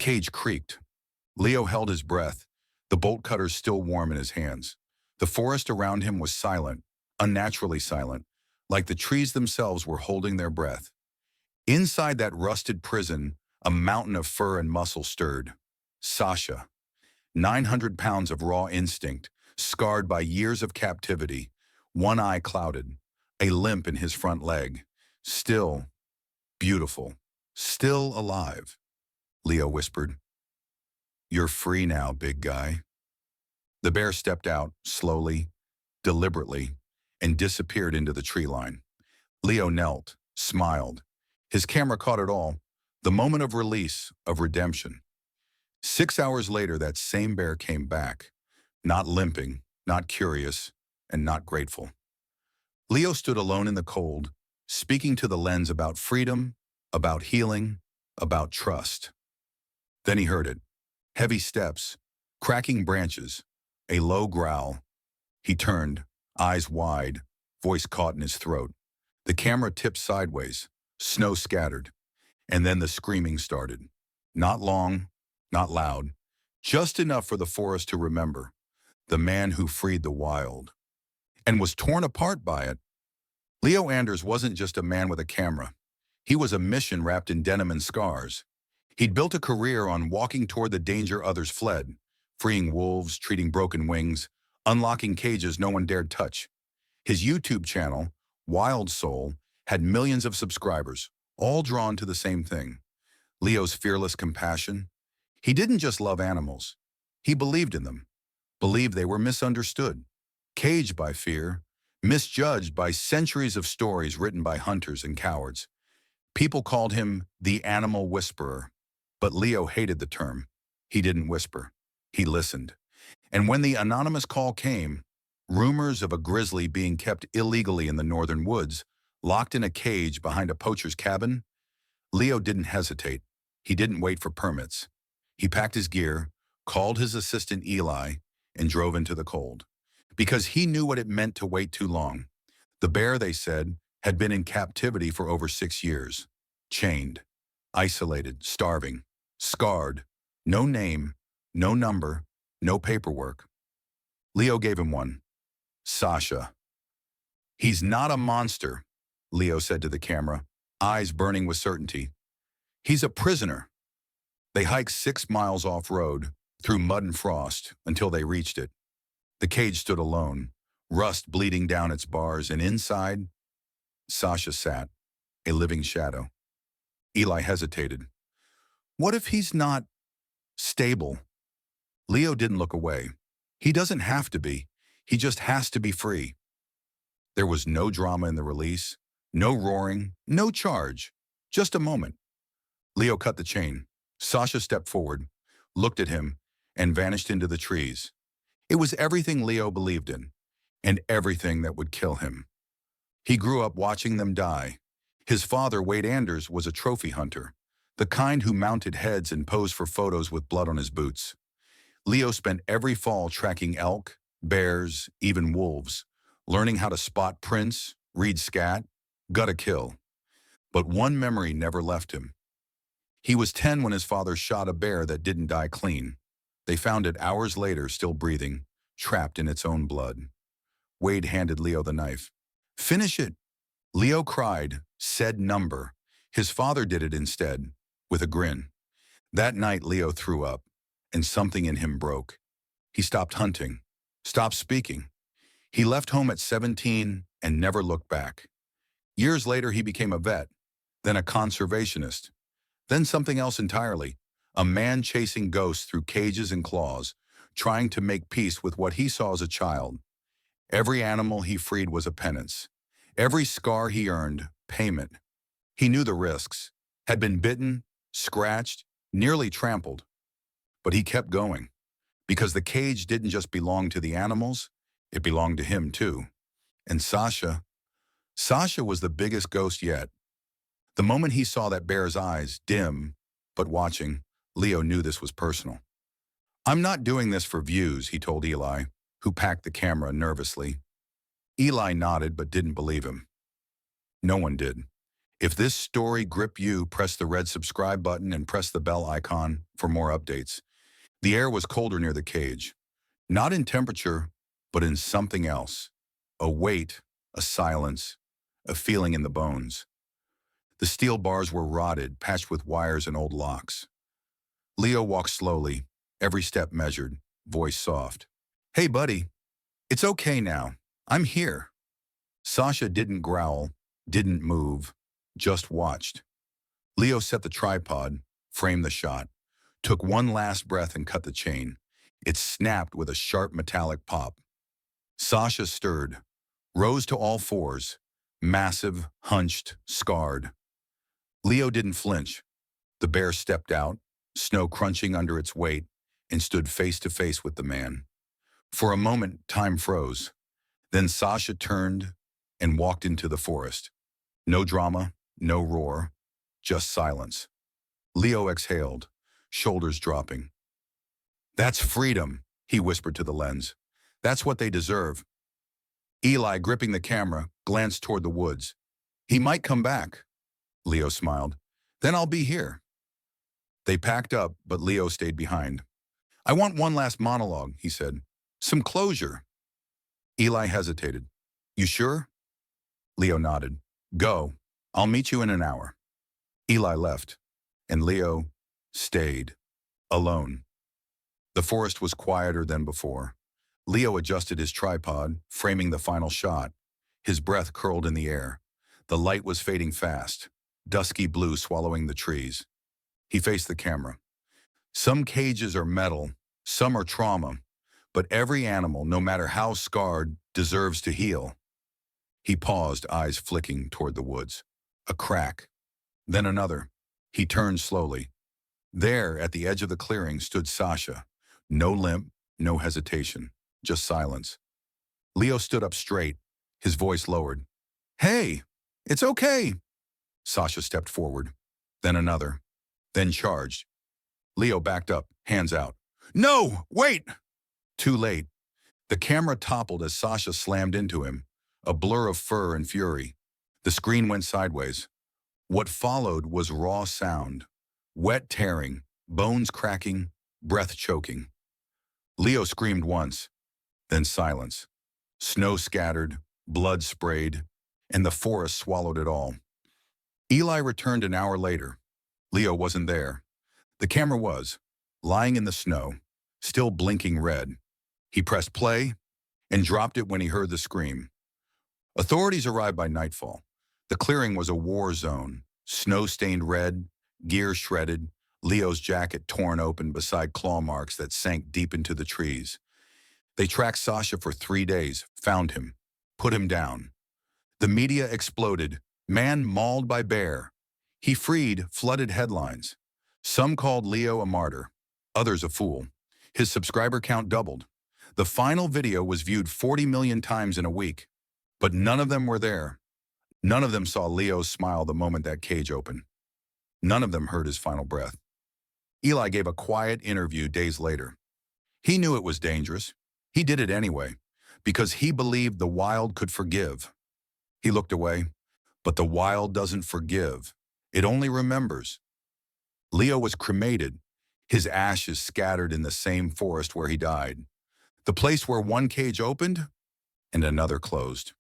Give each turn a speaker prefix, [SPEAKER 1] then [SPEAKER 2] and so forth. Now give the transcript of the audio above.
[SPEAKER 1] cage creaked. Leo held his breath, the bolt cutters still warm in his hands. The forest around him was silent, unnaturally silent, like the trees themselves were holding their breath. Inside that rusted prison, a mountain of fur and muscle stirred. Sasha, 900 pounds of raw instinct, scarred by years of captivity, one eye clouded, a limp in his front leg. Still beautiful, still alive. Leo whispered, "You're free now, big guy." The bear stepped out, slowly, deliberately, and disappeared into the tree line. Leo knelt, smiled. His camera caught it all, the moment of release, of redemption. 6 hours later, that same bear came back, not limping, not curious, and not grateful. Leo stood alone in the cold, speaking to the lens about freedom, about healing, about trust. Then he heard it. Heavy steps, cracking branches, a low growl. He turned, eyes wide, voice caught in his throat. The camera tipped sideways, snow scattered, and then the screaming started. Not long, not loud, just enough for the forest to remember. The man who freed the wild and was torn apart by it. Leo Anders wasn't just a man with a camera. He was a mission wrapped in denim and scars. He'd built a career on walking toward the danger others fled, freeing wolves, treating broken wings, unlocking cages no one dared touch. His YouTube channel, Wild Soul, had millions of subscribers, all drawn to the same thing. Leo's fearless compassion. He didn't just love animals. He believed in them, believed they were misunderstood, caged by fear, misjudged by centuries of stories written by hunters and cowards. People called him the Animal Whisperer, but Leo hated the term. He didn't whisper. He listened. And when the anonymous call came, rumors of a grizzly being kept illegally in the northern woods, locked in a cage behind a poacher's cabin, Leo didn't hesitate. He didn't wait for permits. He packed his gear, called his assistant Eli, and drove into the cold. Because he knew what it meant to wait too long. The bear, they said, had been in captivity for over 6 years. Chained, isolated, starving, scarred, no name, no number, no paperwork. Leo gave him one. Sasha. "He's not a monster," Leo said to the camera, eyes burning with certainty. "He's a prisoner." They hiked 6 miles off-road, through mud and frost, until they reached it. The cage stood alone, rust bleeding down its bars, and inside, Sasha sat, a living shadow. Eli hesitated. "What if he's not stable?" Leo didn't look away. He doesn't have to be. He just has to be free. There was no drama in the release, no roaring, no charge, just a moment. Leo cut the chain. Sasha stepped forward, looked at him, and vanished into the trees. It was everything Leo believed in, and everything that would kill him. He grew up watching them die. His father, Wade Anders, was a trophy hunter, the kind who mounted heads and posed for photos with blood on his boots. Leo spent every fall tracking elk, bears, even wolves, learning how to spot prints, read scat, gut a kill. But one memory never left him. He was 10 when his father shot a bear that didn't die clean. They found it hours later, still breathing, trapped in its own blood. Wade handed Leo the knife. "Finish it." Leo cried, said number. His father did it instead, with a grin. That night, Leo threw up, and something in him broke. He stopped hunting, stopped speaking. He left home at 17 and never looked back. Years later, he became a vet, then a conservationist, then something else entirely, a man chasing ghosts through cages and claws, trying to make peace with what he saw as a child. Every animal he freed was a penance. Every scar he earned, payment. He knew the risks, had been bitten, scratched, nearly trampled. But he kept going, because the cage didn't just belong to the animals, it belonged to him too. And Sasha was the biggest ghost yet. The moment he saw that bear's eyes, dim, but watching, Leo knew this was personal. "I'm not doing this for views," he told Eli, who packed the camera nervously. Eli nodded but didn't believe him. No one did. If this story gripped you, press the red subscribe button and press the bell icon for more updates. The air was colder near the cage, not in temperature, but in something else. A weight, a silence, a feeling in the bones. The steel bars were rotted, patched with wires and old locks. Leo walked slowly, every step measured, voice soft. "Hey, buddy, it's okay now. I'm here." Sasha didn't growl, didn't move, just watched. Leo set the tripod, framed the shot, took one last breath and cut the chain. It snapped with a sharp metallic pop. Sasha stirred, rose to all fours, massive, hunched, scarred. Leo didn't flinch. The bear stepped out, snow crunching under its weight, and stood face to face with the man. For a moment, time froze. Then Sasha turned and walked into the forest. No drama, no roar, just silence. Leo exhaled, shoulders dropping. "That's freedom," he whispered to the lens. "That's what they deserve." Eli, gripping the camera, glanced toward the woods. "He might come back." Leo smiled. "Then I'll be here." They packed up, but Leo stayed behind. "I want one last monologue," he said. "Some closure." Eli hesitated. "You sure?" Leo nodded. "Go. I'll meet you in an hour." Eli left, and Leo stayed, alone. The forest was quieter than before. Leo adjusted his tripod, framing the final shot. His breath curled in the air. The light was fading fast, dusky blue swallowing the trees. He faced the camera. Some cages are metal, some are trauma, but every animal, no matter how scarred, deserves to heal. He paused, eyes flicking toward the woods. A crack, then another. He turned slowly. There, at the edge of the clearing, stood Sasha. No limp, no hesitation, just silence. Leo stood up straight, his voice lowered. "Hey, it's okay." Sasha stepped forward, then another, then charged. Leo backed up, hands out. "No, wait!" Too late. The camera toppled as Sasha slammed into him, a blur of fur and fury. The screen went sideways. What followed was raw sound, wet tearing, bones cracking, breath choking. Leo screamed once, then silence. Snow scattered, blood sprayed, and the forest swallowed it all. Eli returned an hour later. Leo wasn't there. The camera was, lying in the snow, still blinking red. He pressed play and dropped it when he heard the scream. Authorities arrived by nightfall. The clearing was a war zone, snow-stained red, gear shredded, Leo's jacket torn open beside claw marks that sank deep into the trees. They tracked Sasha for 3 days, found him, put him down. The media exploded. "Man mauled by bear." He freed, flooded headlines. Some called Leo a martyr, others a fool. His subscriber count doubled. The final video was viewed 40 million times in a week. But none of them were there. None of them saw Leo's smile the moment that cage opened. None of them heard his final breath. Eli gave a quiet interview days later. He knew it was dangerous. He did it anyway, because he believed the wild could forgive. He looked away, but the wild doesn't forgive. It only remembers. Leo was cremated, his ashes scattered in the same forest where he died, the place where one cage opened and another closed.